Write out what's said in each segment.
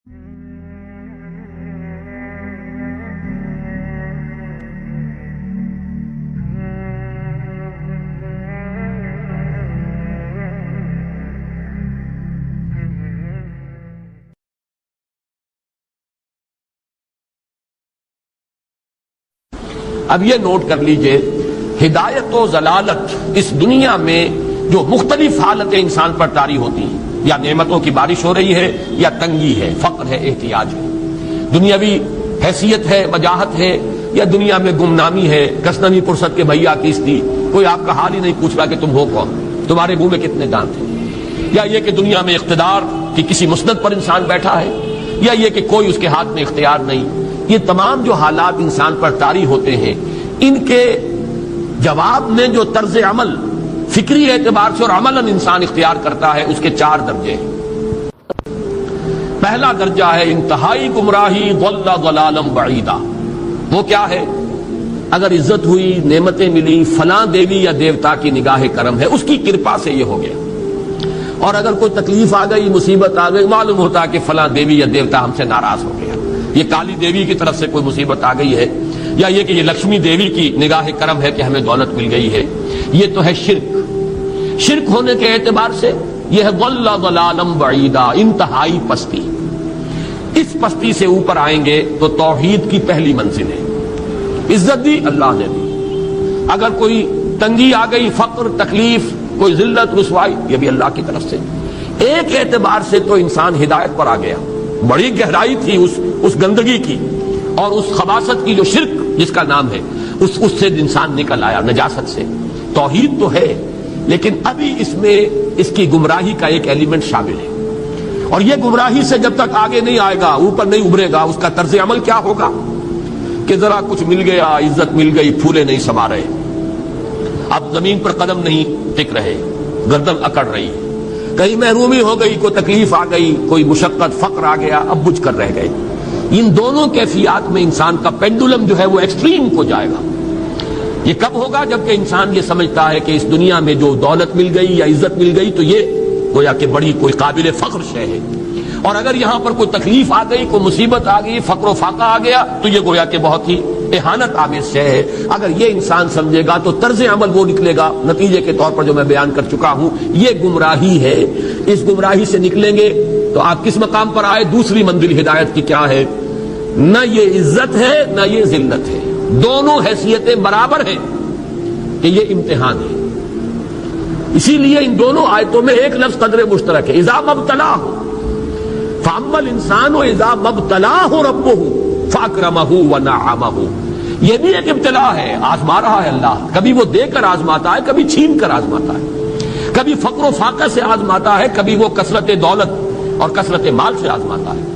اب یہ نوٹ کر لیجئے، ہدایت و ضلالت اس دنیا میں جو مختلف حالتیں انسان پر طاری ہوتی ہیں، یا نعمتوں کی بارش ہو رہی ہے، یا تنگی ہے، فقر ہے، احتیاج ہے، دنیاوی حیثیت ہے، وجاہت ہے، یا دنیا میں گمنامی ہے، کسنوی پرست کے بھیا کس تھی، کوئی آپ کا حال ہی نہیں پوچھ رہا کہ تم ہو کون، تمہارے منہ میں کتنے دانت ہیں، یا یہ کہ دنیا میں اقتدار کی کسی مسند پر انسان بیٹھا ہے، یا یہ کہ کوئی اس کے ہاتھ میں اختیار نہیں. یہ تمام جو حالات انسان پر طاری ہوتے ہیں، ان کے جواب میں جو طرز عمل فکری اعتبار سے اور عملاً انسان اختیار کرتا ہے، اس کے 4 درجے ہیں. پہلا درجہ ہے انتہائی گمراہی، ضل ضلالا بعیدا. وہ کیا ہے؟ اگر عزت ہوئی، نعمتیں ملی، فلاں دیوی یا دیوتا کی نگاہ کرم ہے، اس کی کرپا سے یہ ہو گیا. اور اگر کوئی تکلیف آ گئی، مصیبت آ گئی، معلوم ہوتا ہے کہ فلاں دیوی یا دیوتا ہم سے ناراض ہو گیا، یہ کالی دیوی کی طرف سے کوئی مصیبت آ گئی ہے، یا یہ کہ یہ لکشمی دیوی کی نگاہ کرم ہے کہ ہمیں دولت مل گئی ہے. یہ تو ہے شرک. شرک ہونے کے اعتبار سے یہ ہے ضل ضلالا بعیدا، انتہائی پستی. اس پستی سے اوپر آئیں گے تو توحید کی پہلی منزل ہے. عزت دی اللہ نے دی، اگر کوئی تنگی آ گئی، فقر، تکلیف، کوئی ذلت، رسوائی، یہ بھی اللہ کی طرف سے. ایک اعتبار سے تو انسان ہدایت پر آ گیا، بڑی گہرائی تھی اس گندگی کی اور اس خباثت کی جو شرک جس کا نام ہے، اس سے انسان نکل آیا، نجاست سے. توحید تو ہے، لیکن ابھی اس میں اس کی گمراہی کا ایک ایلیمنٹ شامل ہے. اور یہ گمراہی سے جب تک آگے نہیں آئے گا، اوپر نہیں ابھرے گا، اس کا طرز عمل کیا ہوگا کہ ذرا کچھ مل گیا، عزت مل گئی، پھولے نہیں سما رہے، اب زمین پر قدم نہیں ٹک رہے، گردن اکڑ رہی، کہیں محرومی ہو گئی، کوئی تکلیف آ گئی، کوئی مشقت، فقر آ گیا، اب بجھ کر رہ گئے. ان دونوں کیفیات میں انسان کا پینڈولم جو ہے وہ ایکسٹریم کو جائے گا. یہ کب ہوگا؟ جبکہ انسان یہ سمجھتا ہے کہ اس دنیا میں جو دولت مل گئی یا عزت مل گئی تو یہ گویا کہ بڑی کوئی قابل فخر شے ہے، اور اگر یہاں پر کوئی تکلیف آ گئی، کوئی مصیبت آ گئی، فقر و فاقہ آ گیا تو یہ گویا کہ بہت ہی اہانت آمیز شے ہے. اگر یہ انسان سمجھے گا تو طرز عمل وہ نکلے گا نتیجے کے طور پر جو میں بیان کر چکا ہوں. یہ گمراہی ہے. اس گمراہی سے نکلیں گے تو آپ کس مقام پر آئے؟ دوسری منزل ہدایت کی کیا ہے؟ نہ یہ عزت ہے نہ یہ ذلت ہے، دونوں حیثیتیں برابر ہیں کہ یہ امتحان ہے. اسی لیے ان دونوں آیتوں میں ایک لفظ قدر مشترک ہے، اذا مبتلاہ فاما الانسان اذا مبتلاہ ربہ فاکرمہ ونعمہ. یہ بھی ایک ابتلا ہے، آزما رہا ہے اللہ. کبھی وہ دے کر آزماتا ہے، کبھی چھین کر آزماتا ہے، کبھی فقر و فاقہ سے آزماتا ہے، کبھی وہ کثرت دولت اور کثرت مال سے آزماتا ہے،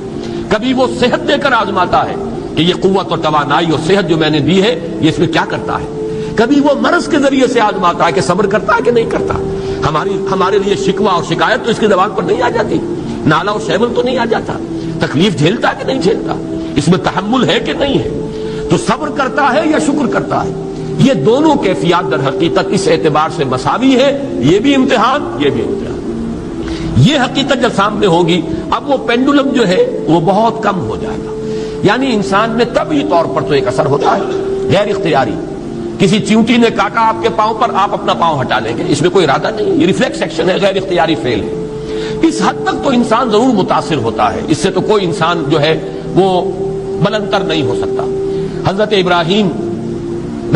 کبھی وہ صحت دے کر آزماتا ہے کہ یہ قوت اور توانائی اور صحت جو میں نے دی ہے یہ اس میں کیا کرتا ہے، کبھی وہ مرض کے ذریعے سے آزماتا ہے کہ صبر کرتا ہے کہ نہیں کرتا. ہمارے لیے شکوہ اور شکایت تو اس کی زبان پر نہیں آ جاتی، نالا اور شیون تو نہیں آ جاتا، تکلیف جھیلتا کہ نہیں جھیلتا، اس میں تحمل ہے کہ نہیں ہے، تو صبر کرتا ہے یا شکر کرتا ہے. یہ دونوں کیفیات در حقیقت اس اعتبار سے مساوی ہے، یہ بھی امتحان، یہ بھی امتحان. یہ حقیقت جب سامنے ہوگی اب وہ پینڈولم جو ہے وہ بہت کم ہو جائے گا. یعنی انسان میں طبعی طور پر تو ایک اثر ہوتا ہے غیر اختیاری. کسی چیونٹی نے کاٹا آپ کے پاؤں پر، آپ اپنا پاؤں ہٹا لیں گے، اس میں کوئی ارادہ نہیں، یہ ریفلیکس ایکشن ہے، غیر اختیاری فعل ہے. اس حد تک تو انسان ضرور متاثر ہوتا ہے، اس سے تو کوئی انسان جو ہے وہ بلندر نہیں ہو سکتا. حضرت ابراہیم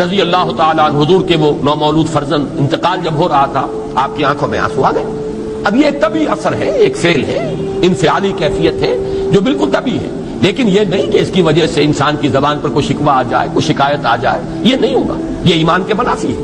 رضی اللہ تعالیٰ عنہ، حضور کے وہ نومولود فرزند، انتقال جب ہو رہا تھا آپ کی آنکھوں میں آنسو آ گئے. اب یہ طبعی اثر ہے، ایک فعل ہے، انفعالی کیفیت ہے جو بالکل طبعی ہے، لیکن یہ نہیں کہ اس کی وجہ سے انسان کی زبان پر کوئی شکوہ آ جائے، کوئی شکایت آ جائے، یہ نہیں ہوگا، یہ ایمان کے منافی ہے.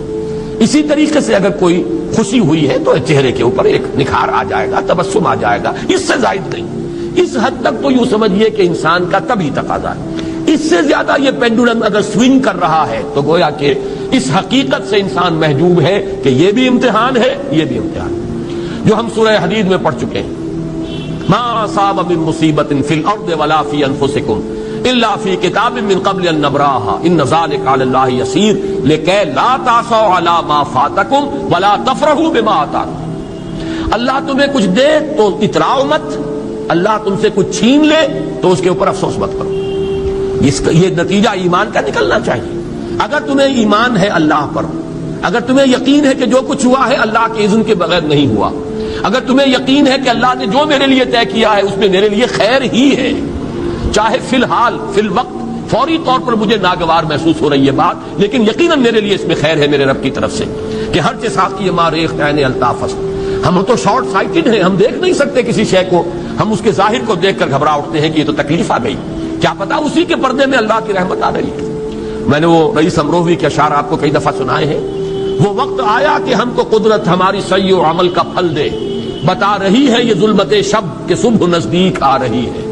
اسی طریقے سے اگر کوئی خوشی ہوئی ہے تو چہرے کے اوپر ایک نکھار آ جائے گا، تبسم آ جائے گا، اس سے زائد نہیں. اس حد تک تو یوں سمجھیے کہ انسان کا طبعی تقاضا ہے. اس سے زیادہ یہ پینڈولم اگر سوئنگ کر رہا ہے تو گویا کہ اس حقیقت سے انسان محجوب ہے کہ یہ بھی امتحان ہے، یہ بھی امتحان ہے، جو ہم سورہ حدید میں پڑھ چکے ہیں. ما اصاب من مصیبت فی الارض ولا فی انفسکم الا فی کتاب من قبل ان نبراها ان ذلک علی اللہ یسیر لکی لا تعصوا علی ما فاتکم ولا تفرحوا بما آتاکم. اللہ تمہیں کچھ دے تو اتراؤ مت، اللہ تم سے کچھ چھین لے تو اس کے اوپر افسوس مت کرو. یہ نتیجہ ایمان کا نکلنا چاہیے. اگر تمہیں ایمان ہے اللہ پر، اگر تمہیں یقین ہے کہ جو کچھ ہوا ہے اللہ کے اذن کے بغیر نہیں ہوا، اگر تمہیں یقین ہے کہ اللہ نے جو میرے لیے طے کیا ہے اس میں میرے لیے خیر ہی ہے، چاہے فی الحال فی الوقت فوری طور پر مجھے ناگوار محسوس ہو رہی ہے بات، لیکن یقیناً میرے لیے اس میں خیر ہے میرے رب کی طرف سے کہ ہر چیز کی ماریخ عین الطاف. ہم تو شارٹ سائٹڈ ہیں، ہم دیکھ نہیں سکتے کسی شے کو، ہم اس کے ظاہر کو دیکھ کر گھبرا اٹھتے ہیں کہ یہ تو تکلیف آ گئی، کیا پتا اسی کے پردے میں اللہ کی رحمت آ رہی ہے. میں نے وہ رئیس امروہوی کے اشعار آپ کو کئی دفعہ سنائے ہیں. وہ وقت آیا کہ ہم کو قدرت ہماری سعی و عمل کا پھل دے، بتا رہی ہے یہ ظلمت شب کہ صبح نزدیک آ رہی ہے.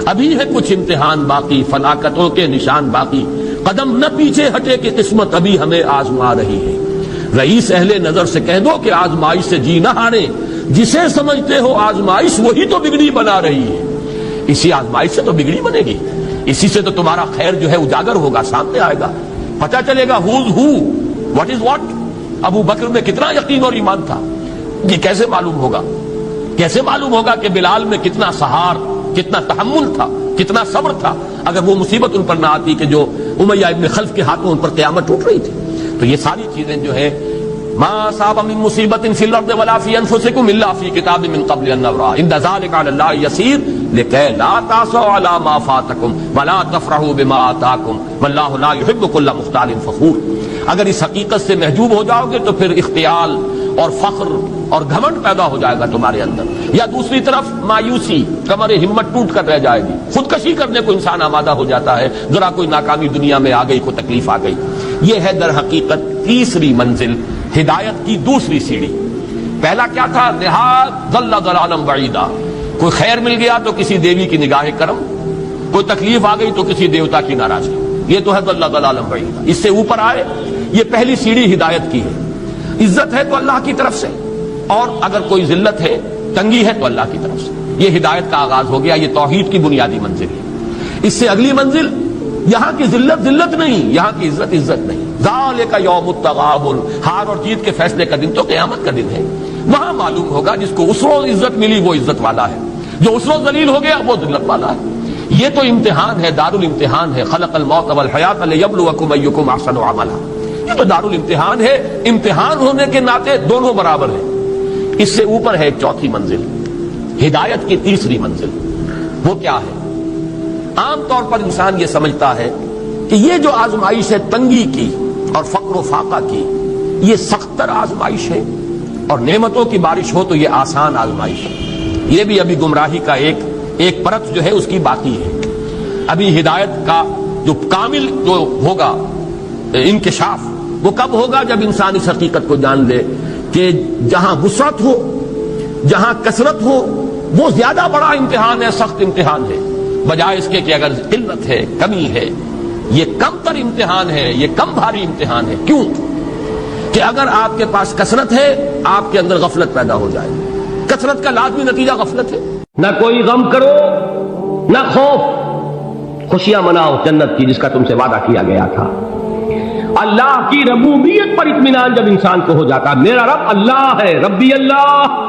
ابھی ہے کچھ امتحان باقی، فلاکتوں کے نشان باقی، قدم نہ پیچھے ہٹے کہ قسمت ابھی ہمیں آزما رہی ہے. رئیس اہل نظر سے کہہ دو کہ آزمائش سے جی نہ ہارے، جسے سمجھتے ہو آزمائش وہی تو بگڑی بنا رہی ہے. اسی آزمائش سے تو بگڑی بنے گی، اسی سے تو تمہارا خیر جو ہے اجاگر ہوگا، سامنے آئے گا، پتہ چلے گا who's who, what is what. ابو بکر میں کتنا یقین اور ایمان تھا، یہ کیسے معلوم ہوگا؟ کیسے معلوم ہوگا کہ بلال میں کتنا سہار، کتنا تحمل تھا، کتنا صبر تھا، اگر وہ مصیبت ان پر نہ آتی کہ جو امیہ ابن خلف کے ہاتھوں ان پر قیامت ٹوٹ رہی تھی. تو یہ ساری چیزیں جو ہے ما اصاب من مصیبت فی الارض ولا فی انفسکم الا فی کتاب من قبل ان نبرأ ان ذلک علی اللہ یسیر لکی لا تأسوا علی ما فاتکم ولا تفرحوا بما آتاکم واللہ لا یحب کل مختال فخور. اگر اس حقیقت سے محجوب ہو جاؤ گے تو پھر اختیال اور فخر اور گھمنڈ پیدا ہو جائے گا تمہارے اندر، یا دوسری طرف مایوسی، کمر ہمت ٹوٹ کر رہ جائے گی، خودکشی کرنے کو انسان آمادہ ہو جاتا ہے ذرا کوئی ناکامی دنیا میں آ گئی، کوئی تکلیف آ گئی. یہ ہے در حقیقت تیسری منزل، ہدایت کی دوسری سیڑھی. پہلا کیا تھا؟ نہاد ضل ضلالا بعیدا، کوئی خیر مل گیا تو کسی دیوی کی نگاہ کرم، کوئی تکلیف آ گئی تو کسی دیوتا کی ناراضگی، یہ تو ہے ضل ضلالا بعیدا. اس سے اوپر آئے، یہ پہلی سیڑھی ہدایت کی ہے. عزت ہے تو اللہ کی طرف سے، اور اگر کوئی ذلت ہے، تنگی ہے تو اللہ کی طرف سے. یہ ہدایت کا آغاز ہو گیا، یہ توحید کی بنیادی منزل ہے. اس سے اگلی منزل، یہاں کی ذلت ذلت نہیں، یہاں کی عزت عزت نہیں. ذالک یوم التغابن، ہار اور جیت کے فیصلے کا دن تو قیامت کا دن ہے. وہاں معلوم ہوگا جس کو اس روز عزت ملی وہ عزت والا ہے، جو اس روز ذلیل ہو گیا وہ ذلت والا ہے. یہ تو امتحان ہے، دار الامتحان ہے. خلق الموت والحیات لیبلوکم ایکم احسن عملا، یہ تو دار الامتحان ہے. امتحان ہونے کے ناطے دونوں برابر ہیں. اس سے اوپر ہے ایک چوتھی منزل، ہدایت کی تیسری منزل. وہ کیا ہے؟ عام طور پر انسان یہ سمجھتا ہے کہ یہ جو آزمائش ہے تنگی کی اور فقر و فاقہ کی، یہ سخت تر آزمائش ہے، اور نعمتوں کی بارش ہو تو یہ آسان آزمائش ہے. یہ بھی ابھی گمراہی کا ایک پرت جو ہے اس کی باقی ہے. ابھی ہدایت کا جو کامل جو ہوگا انکشاف وہ کب ہوگا؟ جب انسان اس حقیقت کو جان لے کہ جہاں وسعت ہو، جہاں کثرت ہو، وہ زیادہ بڑا امتحان ہے، سخت امتحان ہے، بجائے اس کے کہ اگر قلت ہے، کمی ہے، یہ کم تر امتحان ہے، یہ کم بھاری امتحان ہے. کیوں کہ اگر آپ کے پاس کثرت ہے آپ کے اندر غفلت پیدا ہو جائے. کثرت کا لازمی نتیجہ غفلت ہے. نہ کوئی غم کرو نہ خوف، خوشیاں مناؤ جنت کی جس کا تم سے وعدہ کیا گیا تھا. اللہ کی ربوبیت پر اطمینان جب انسان کو ہو جاتا، میرا رب اللہ ہے، ربی اللہ،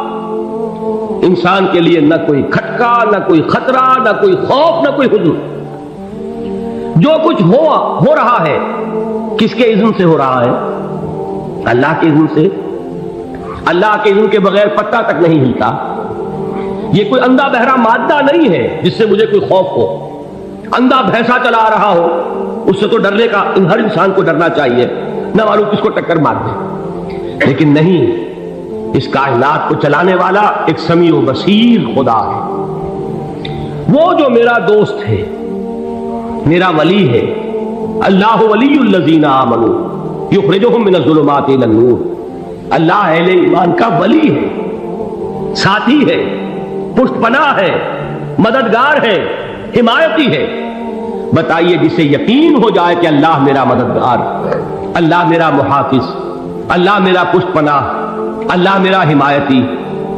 انسان کے لیے نہ کوئی کھٹکا، نہ کوئی خطرہ، نہ کوئی خوف، نہ کوئی حزن. جو کچھ ہو رہا ہے کس کے اذن سے ہو رہا ہے؟ اللہ کے اذن سے. اللہ کے اذن کے بغیر پتہ تک نہیں ہلتا. یہ کوئی اندھا بہرا مادہ نہیں ہے جس سے مجھے کوئی خوف ہو. اندھا بھینسا چلا رہا ہو اس سے تو ڈرنے کا ہر انسان کو ڈرنا چاہیے، نہ معلوم کس کو ٹکر مار دے. لیکن نہیں، اس کائنات کو چلانے والا ایک سمیع و بصیر خدا ہے. وہ جو میرا دوست ہے، میرا ولی ہے. اللہ ولی الذین آمنوا یخرجہم من الظلمات الی النور. اللہ اہل ایمان کا ولی ہے، ساتھی ہے، پشت پناہ ہے، مددگار ہے، حمایتی ہے. بتائیے جسے یقین ہو جائے کہ اللہ میرا مددگار، اللہ میرا محافظ، اللہ میرا پشت پناہ، اللہ میرا حمایتی،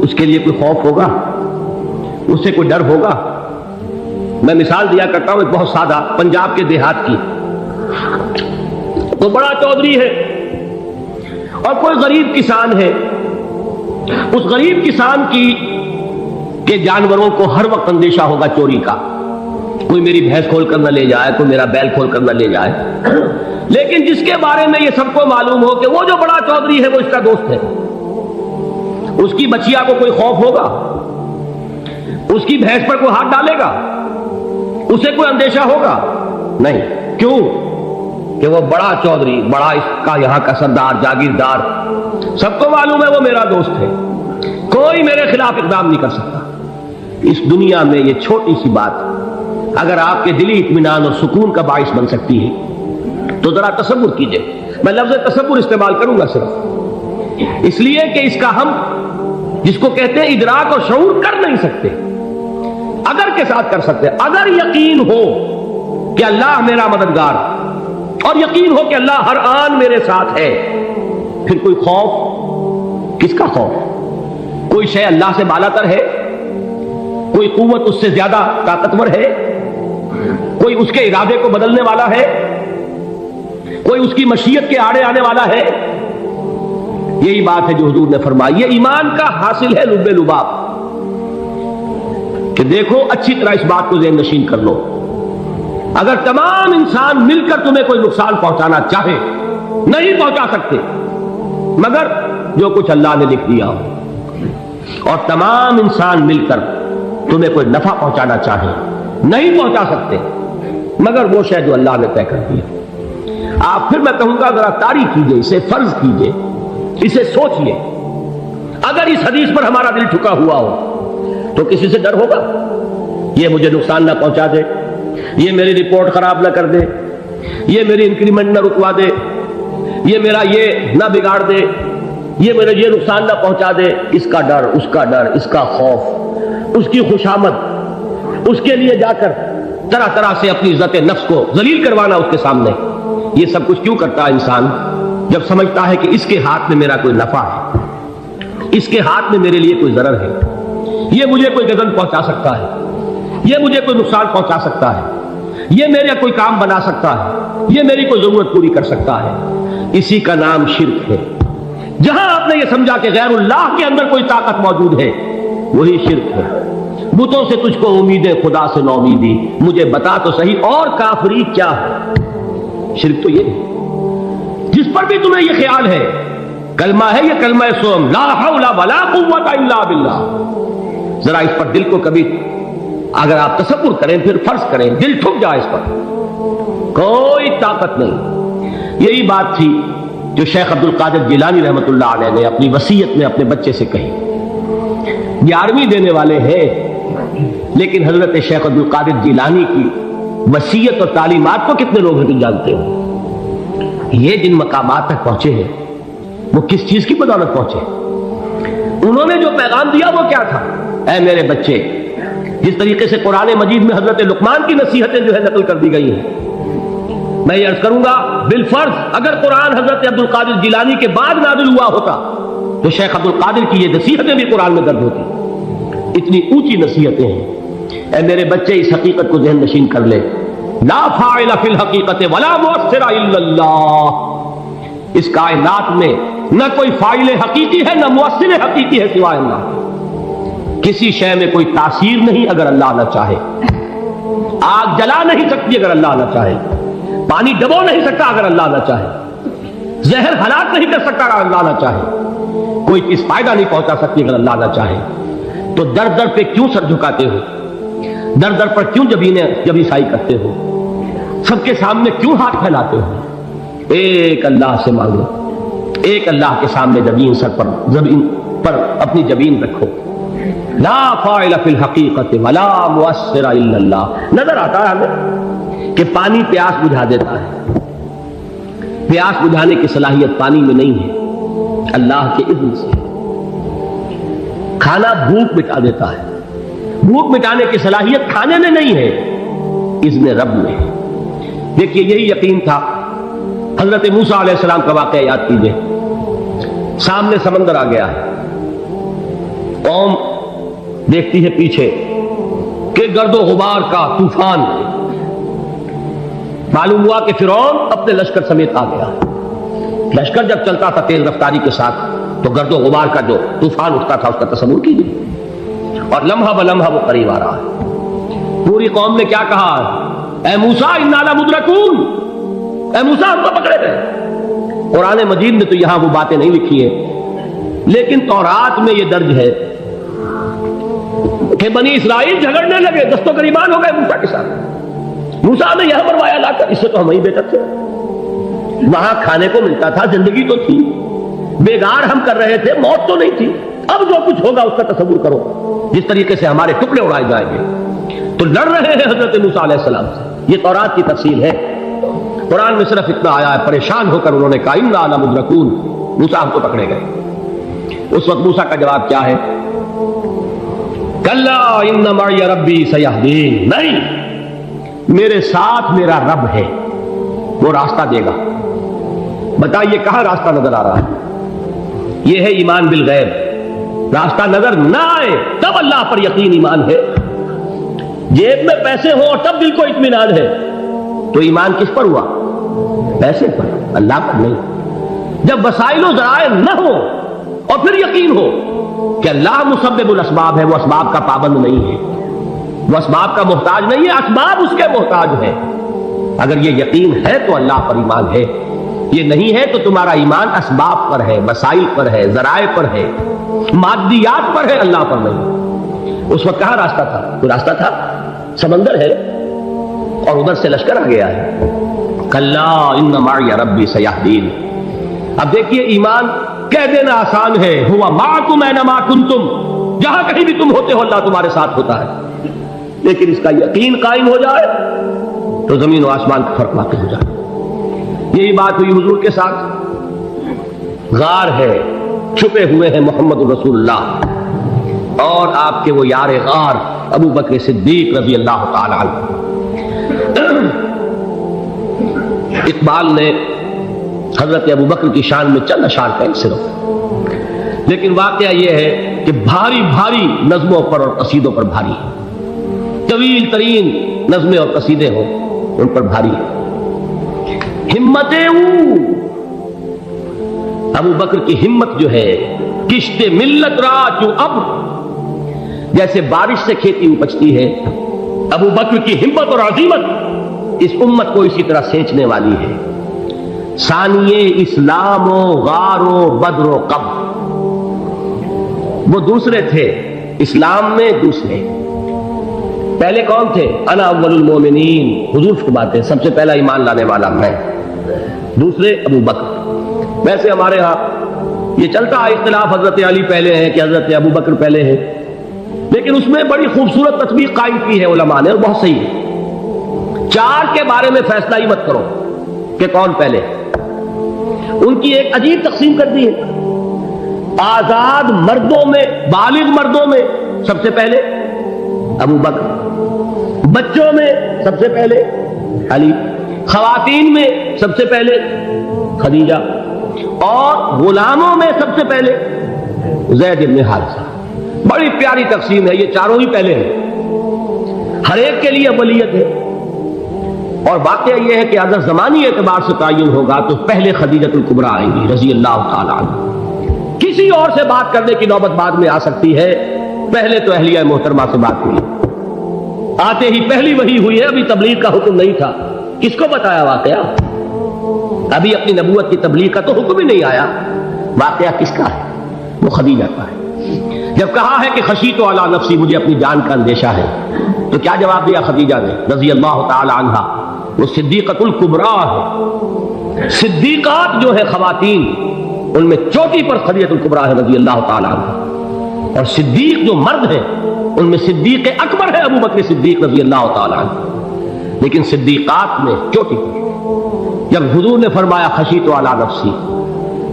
اس کے لیے کوئی خوف ہوگا؟ اس سے کوئی ڈر ہوگا؟ میں مثال دیا کرتا ہوں ایک بہت سادہ، پنجاب کے دیہات کی. تو بڑا چودھری ہے اور کوئی غریب کسان ہے. اس غریب کسان کی کہ جانوروں کو ہر وقت اندیشہ ہوگا چوری کا، کوئی میری بھینس کھول کر نہ لے جائے، کوئی میرا بیل کھول کر نہ لے جائے. لیکن جس کے بارے میں یہ سب کو معلوم ہو کہ وہ جو بڑا چودھری ہے وہ اس کا دوست ہے، اس کی بچیا کو کوئی خوف ہوگا؟ اس کی بھینس پر کوئی ہاتھ ڈالے گا؟ اسے کوئی اندیشہ ہوگا؟ نہیں. کیوں؟ کہ وہ بڑا چودھری، بڑا اس کا یہاں کا سردار، جاگیردار، سب کو معلوم ہے وہ میرا دوست ہے، کوئی میرے خلاف اقدام نہیں کر سکتا. اس دنیا میں یہ چھوٹی سی بات اگر آپ کے دلی اطمینان اور سکون کا باعث بن سکتی ہے تو ذرا تصور کیجئے. میں لفظ تصور استعمال کروں گا صرف اس لیے کہ اس کا ہم جس کو کہتے ہیں ادراک اور شعور کر نہیں سکتے، اگر کے ساتھ کر سکتے. اگر یقین ہو کہ اللہ میرا مددگار اور یقین ہو کہ اللہ ہر آن میرے ساتھ ہے، پھر کوئی خوف کس کا خوف؟ کوئی شے اللہ سے بالا تر ہے؟ کوئی قوت اس سے زیادہ طاقتور ہے؟ کوئی اس کے ارادے کو بدلنے والا ہے؟ کوئی اس کی مشیت کے آڑے آنے والا ہے؟ یہی بات ہے جو حضور نے فرمائی. یہ ایمان کا حاصل ہے لب لباب، کہ دیکھو اچھی طرح اس بات کو ذہن نشین کر لو. اگر تمام انسان مل کر تمہیں کوئی نقصان پہنچانا چاہے نہیں پہنچا سکتے مگر جو کچھ اللہ نے لکھ دیا ہو، اور تمام انسان مل کر تمہیں کوئی نفع پہنچانا چاہے نہیں پہنچا سکتے مگر وہ شے جو اللہ نے طے کر دیا. آپ پھر میں کہوں گا ذرا تاریخ کیجئے، اسے فرض کیجئے، اسے سوچئے. اگر اس حدیث پر ہمارا دل ٹھکا ہوا ہو تو کسی سے ڈر ہوگا یہ مجھے نقصان نہ پہنچا دے، یہ میری رپورٹ خراب نہ کر دے، یہ میری انکریمنٹ نہ رکوا دے، یہ میرا یہ نہ بگاڑ دے، یہ میرا یہ نقصان نہ پہنچا دے. اس کا ڈر، اس کا ڈر، اس کا خوف، اس کی خوشامد، اس کے لیے جا کر طرح طرح سے اپنی عزت نفس کو ذلیل کروانا اس کے سامنے. یہ سب کچھ کیوں کرتا ہے انسان؟ جب سمجھتا ہے کہ اس کے ہاتھ میں میرا کوئی نفع ہے، اس کے ہاتھ میں میرے لیے کوئی ضرر ہے، یہ مجھے کوئی گزن پہنچا سکتا ہے، یہ مجھے کوئی نقصان پہنچا سکتا ہے، یہ میرا کوئی کام بنا سکتا ہے، یہ میری کوئی ضرورت پوری کر سکتا ہے. اسی کا نام شرک ہے. جہاں آپ نے یہ سمجھا کہ غیر اللہ کے اندر کوئی طاقت موجود ہے وہی شرک ہے. بتوں سے تجھ کو امیدیں، خدا سے نو امیدی، مجھے بتا تو صحیح اور کافری کیا ہے؟ شرک تو یہ ہے. جس پر بھی تمہیں یہ خیال ہے کلمہ ہے، یہ کلمہ سوم لا حول ولا قوت الا باللہ. ذرا اس پر دل کو کبھی اگر آپ تصور کریں، پھر فرض کریں، دل ٹھک جائے اس پر، کوئی طاقت نہیں. یہی بات تھی جو شیخ عبد القادر جیلانی رحمۃ اللہ علیہ نے اپنی وصیت میں اپنے بچے سے کہی. 11ویں دینے والے ہیں لیکن حضرت شیخ عبد القادر جیلانی کی وصیت اور تعلیمات کو کتنے لوگ ہیں جانتے ہو؟ یہ جن مقامات تک پہنچے ہیں وہ کس چیز کی بدولت پہنچے؟ انہوں نے جو پیغام دیا وہ کیا تھا؟ اے میرے بچے، جس طریقے سے قرآن مجید میں حضرت لقمان کی نصیحتیں جو ہے نقل کر دی گئی ہیں، میں یہ عرض کروں گا بالفرض اگر قرآن حضرت عبد القادر جیلانی کے بعد نازل ہوا ہوتا تو شیخ عبد القادر کی یہ نصیحتیں بھی قرآن میں درج ہوتی. اتنی اونچی نصیحتیں ہیں. اے میرے بچے، اس حقیقت کو ذہن نشین کر لے، لا فاعل فی الحقیقت ولا مؤثر الا اللہ. اس کائنات میں نہ کوئی فاعل حقیقی ہے نہ مؤثر حقیقی ہے سوائے اللہ. کسی شے میں کوئی تاثیر نہیں اگر اللہ نہ چاہے. آگ جلا نہیں سکتی اگر اللہ نہ چاہے، پانی ڈبو نہیں سکتا اگر اللہ نہ چاہے، زہر ہلاک نہیں کر سکتا اگر اللہ نہ چاہے، کوئی چیز فائدہ نہیں پہنچا سکتی اگر اللہ نہ چاہے. تو در در پہ کیوں سر جھکاتے ہو؟ در در پر کیوں جبیں سائی کرتے ہو؟ سب کے سامنے کیوں ہاتھ پھیلاتے ہو؟ ایک اللہ سے مانگو، ایک اللہ کے سامنے زمین پر اپنی جبین رکھو. لا فاعل فی الحقیقت ولا مؤثر الا اللہ. نظر آتا ہے ہمیں کہ پانی پیاس بجھا دیتا ہے. پیاس بجھانے کی صلاحیت پانی میں نہیں ہے، اللہ کے اذن سے. کھانا بھوک مٹا دیتا ہے، بھوک مٹانے کی صلاحیت کھانے میں نہیں ہے، اذن رب میں. دیکھیے یہی یقین تھا. حضرت موسیٰ علیہ السلام کا واقعہ یاد کیجئے. سامنے سمندر آ گیا ہے، قوم دیکھتی ہے پیچھے کہ گرد و غبار کا طوفان. معلوم ہوا کہ فرعون اپنے لشکر سمیت آ گیا. لشکر جب چلتا تھا تیز رفتاری کے ساتھ تو گرد و غبار کا جو طوفان اٹھتا تھا اس کا تصور کیجیے. اور لمحہ بلمحہ وہ قریب آ رہا ہے۔ پوری قوم نے کیا کہا؟ اے موسیٰ انا لمدرکون، اے موسیٰ ہم تو پکڑے گئے۔ قرآن مجید میں تو یہاں وہ باتیں نہیں لکھی ہیں، لیکن تورات میں یہ درج ہے کہ بنی اسرائیل جھگڑنے لگے، دست و گریبان ہو گئے موسیٰ کے ساتھ۔ موسیٰ نے یہاں مروایا لا کر، اس سے تو ہم ہی بہتر تھے، وہاں کھانے کو ملتا تھا، زندگی تو تھی، بیگار ہم کر رہے تھے، موت تو نہیں تھی۔ اب جو کچھ ہوگا اس کا تصور کرو، جس طریقے سے ہمارے ٹکڑے اڑائے جائیں گے۔ تو لڑ رہے ہیں حضرت موسیٰ علیہ السلام سے، یہ تورات کی تفصیل ہے۔ قرآن میں صرف اتنا آیا ہے، پریشان ہو کر انہوں نے کہا انا لمدرکون، موسیٰ ہم کو پکڑے گئے۔ اس وقت موسیٰ کا جواب کیا ہے؟ کلا ان معی ربی سیہدین، نہیں، میرے ساتھ میرا رب ہے، وہ راستہ دے گا۔ بتائیے کہاں راستہ نظر آ رہا ہے؟ یہ ہے ایمان بالغیب۔ راستہ نظر نہ آئے تب اللہ پر یقین ایمان ہے، جیب میں پیسے ہو اور تب دل کو اطمینان ہے، تو ایمان کس پر ہوا؟ پیسے پر، اللہ پر نہیں۔ جب وسائل و ذرائع نہ ہو اور پھر یقین ہو کہ اللہ مسبب الاسباب ہے، وہ اسباب کا پابند نہیں ہے، وہ اسباب کا محتاج نہیں ہے، اسباب اس کے محتاج ہے۔ اگر یہ یقین ہے تو اللہ پر ایمان ہے، یہ نہیں ہے تو تمہارا ایمان اسباب پر ہے، وسائل پر ہے، ذرائع پر ہے، مادیات پر ہے، اللہ پر نہیں۔ اس وقت کہاں راستہ تھا؟ کوئی راستہ تھا؟ سمندر ہے اور ادھر سے لشکر آ گیا ہے۔ کلا ان معی ربی سیہدین۔ اب دیکھیے ایمان کہہ دینا آسان ہے، ہوا معکم اینما کنتم، جہاں کہیں بھی تم ہوتے ہو اللہ تمہارے ساتھ ہوتا ہے، لیکن اس کا یقین قائم ہو جائے تو زمین و آسمان کا فرق واقع ہو جائے۔ یہی بات ہوئی حضور کے ساتھ۔ غار ہے، چھپے ہوئے ہیں محمد رسول اللہ اور آپ کے وہ یار غار ابو بکر صدیق رضی اللہ تعالی عنہ۔ اقبال نے حضرت ابو بکر کی شان میں چند اشعار کہیں صرف، لیکن واقعہ یہ ہے کہ بھاری بھاری نظموں پر اور قصیدوں پر بھاری ہے، طویل ترین نظمیں اور قصیدے ہوں ان پر بھاری ہے۔ ہمتیں ابو بکر کی ہمت جو ہے، کشت ملت را جو ابر، جیسے بارش سے کھیتی اپجتی ہے، ابو بکر کی ہمت اور عزیمت اس امت کو اسی طرح سینچنے والی ہے۔ ثانیے اسلام و غار و بدر و قبر، وہ دوسرے تھے اسلام میں، دوسرے پہلے کون تھے؟ انا اول المومنین، حضور فرماتے سب سے پہلا ایمان لانے والا میں، دوسرے ابو بکر۔ ویسے ہمارے ہاں یہ چلتا ہے اختلاف، حضرت علی پہلے ہیں کہ حضرت ابو بکر پہلے ہیں، لیکن اس میں بڑی خوبصورت تطبیق قائم کی ہے علماء نے اور بہت صحیح ہے۔ چار کے بارے میں فیصلہ ہی مت کرو کہ کون پہلے، ان کی ایک عجیب تقسیم کر دی ہے۔ آزاد مردوں میں، بالغ مردوں میں سب سے پہلے ابو بکر، بچوں میں سب سے پہلے علی، خواتین میں سب سے پہلے خدیجہ، اور غلاموں میں سب سے پہلے زید بن حارثہ۔ بڑی پیاری تقسیم ہے، یہ چاروں ہی پہلے ہیں، ہر ایک کے لیے اولیت ہے۔ اور واقعہ یہ ہے کہ اگر زمانی اعتبار سے تعین ہوگا تو پہلے خدیجہ الکبریٰ آئیں گی رضی اللہ تعالی عنہ، کسی اور سے بات کرنے کی نوبت بعد میں آ سکتی ہے، پہلے تو اہلیہ محترمہ سے بات ہوئی، آتے ہی پہلی وحی ہوئی ہے، ابھی تبلیغ کا حکم نہیں تھا۔ کس کو بتایا واقعہ؟ ابھی اپنی نبوت کی تبلیغ کا تو حکم ہی نہیں آیا۔ واقعہ کس کا ہے؟ وہ خدیجہ کا ہے۔ جب کہا ہے کہ خشیت علی نفسی، مجھے اپنی جان کا اندیشہ ہے، تو کیا جواب دیا خدیجہ نے رضی اللہ تعالی عنہا؟ وہ صدیقۃ الکبریٰ ہے۔ صدیقات جو ہے خواتین، ان میں چوٹی پر خدیجہ الکبریٰ ہے رضی اللہ تعالی عنہ، اور صدیق جو مرد ہیں ان میں صدیق اکبر ہے ابو بکر صدیق رضی اللہ تعالی عنہ، لیکن صدیقات میں چوٹی پر۔ جب حضور نے فرمایا خشیت علی نفسی،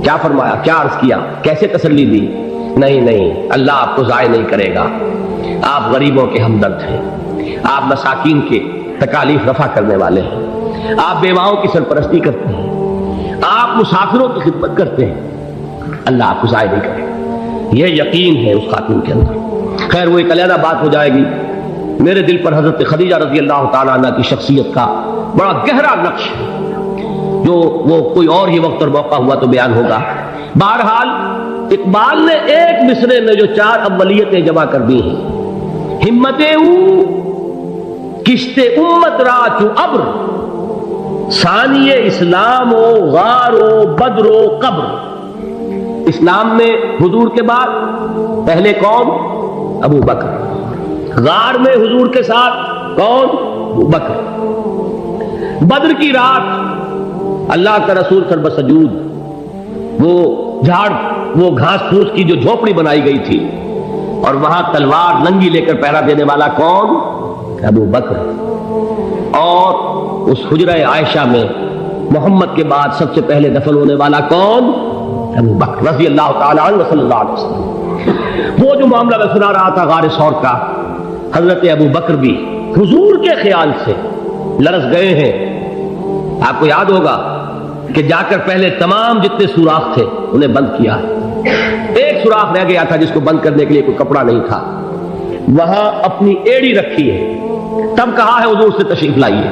کیا فرمایا، کیا عرض کیا، کیسے تسلی دی؟ نہیں نہیں، اللہ آپ کو ضائع نہیں کرے گا، آپ غریبوں کے ہمدرد ہیں، آپ مساکین کے تکالیف رفع کرنے والے ہیں، آپ بیواؤں کی سرپرستی کرتے ہیں، آپ مسافروں کی خدمت کرتے ہیں، اللہ آپ کو ضائع نہیں کرے گا۔ یہ یقین ہے اس خاتون کے اندر۔ خیر وہ ایک علیحدہ بات ہو جائے گی۔ میرے دل پر حضرت خدیجہ رضی اللہ تعالیٰ عنہ کی شخصیت کا بڑا گہرا نقش، جو وہ کوئی اور ہی وقت اور موقع ہوا تو بیان ہوگا۔ بہرحال اقبال نے ایک مصرے میں جو چار اولیتیں جمع کر دی ہیں، ہمت او کشت امت را چو ابر، ثانی اسلام و غار و بدر و قبر۔ اسلام میں حضور کے بعد پہلے کون؟ ابو بکر۔ غار میں حضور کے ساتھ کون؟ ابو بکر۔ بدر کی رات اللہ کا رسول سرب سجود، وہ جھاڑ، وہ گھاس پھوس کی جو جھوپڑی بنائی گئی تھی، اور وہاں تلوار ننگی لے کر پہرا دینے والا کون؟ ابو بکر۔ اور اس حجرہ عائشہ میں محمد کے بعد سب سے پہلے دفن ہونے والا کون؟ ابو بکر رضی اللہ تعالی عنہ صلی اللہ علیہ وسلم۔ وہ جو معاملہ میں سنا رہا تھا غار ثور کا، حضرت ابو بکر بھی حضور کے خیال سے لرز گئے ہیں۔ آپ کو یاد ہوگا کہ جا کر پہلے تمام جتنے سوراخ تھے انہیں بند کیا، ایک سوراخ رہ گیا تھا جس کو بند کرنے کے لیے کوئی کپڑا نہیں تھا، وہاں اپنی ایڑی رکھی ہے، تب کہا ہے حضور سے تشریف لائیے،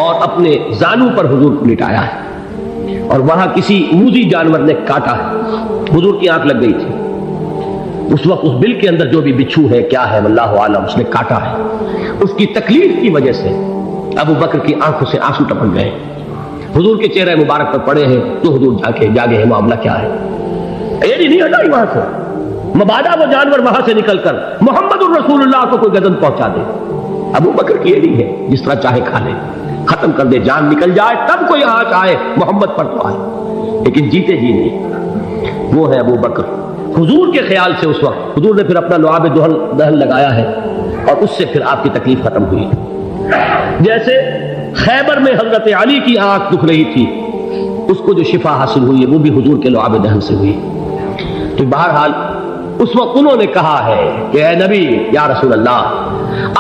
اور اپنے زانو پر حضور کو لٹایا ہے، اور وہاں کسی موذی جانور نے کاٹا ہے، حضور کی آنکھ لگ گئی تھی، اس وقت اس بل کے اندر جو بھی بچھو ہے کیا ہے واللہ عالم، اس نے کاٹا ہے، اس کی تکلیف کی وجہ سے ابو بکر کی آنکھوں سے آنسو ٹپک گئے، حضور کے چہرے مبارک پر پڑے ہیں، تو حضور جاگے ہیں، معاملہ کیا ہے؟ ایڑی نہیں ہٹائی وہاں سے، مبادا وہ جانور وہاں سے نکل کر محمد الرسول اللہ کو کوئی گزن پہنچا دے، ابو بکر کی ایڑی ہے، جس طرح چاہے کھا لے، ختم کر دے، جان نکل جائے تب کوئی آنچ آئے محمد پر تو آئے، لیکن جیتے جی نہیں۔ وہ ہے ابو بکر حضور کے خیال سے۔ اس وقت حضور نے پھر اپنا لعاب دہن لگایا ہے، اور اس سے پھر آپ کی تکلیف ختم ہوئی۔ جیسے خیبر میں حضرت علی کی آنکھ دکھ رہی تھی، اس کو جو شفا حاصل ہوئی ہے وہ بھی حضور کے لعاب دہن سے ہوئی۔ تو بہرحال اس وقت انہوں نے کہا ہے کہ اے نبی یا رسول اللہ،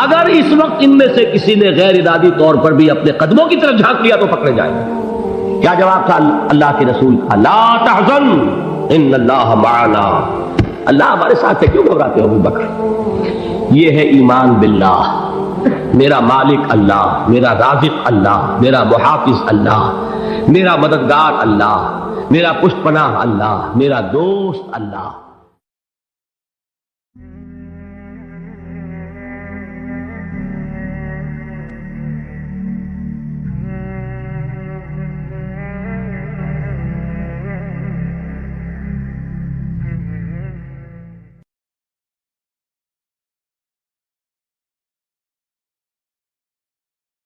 اگر اس وقت ان میں سے کسی نے غیر ارادی طور پر بھی اپنے قدموں کی طرف جھانک لیا تو پکڑے جائیں۔ کیا جواب تھا اللہ کے رسول کا؟ لا تحزن ان اللہ معنا، اللہ ہمارے ساتھ ہے، کیوں گھبراتے ہو ابو بکر؟ یہ ہے ایمان باللہ، میرا مالک اللہ، میرا رازق اللہ، میرا محافظ اللہ، میرا مددگار اللہ، میرا پشت پناہ اللہ، میرا دوست اللہ۔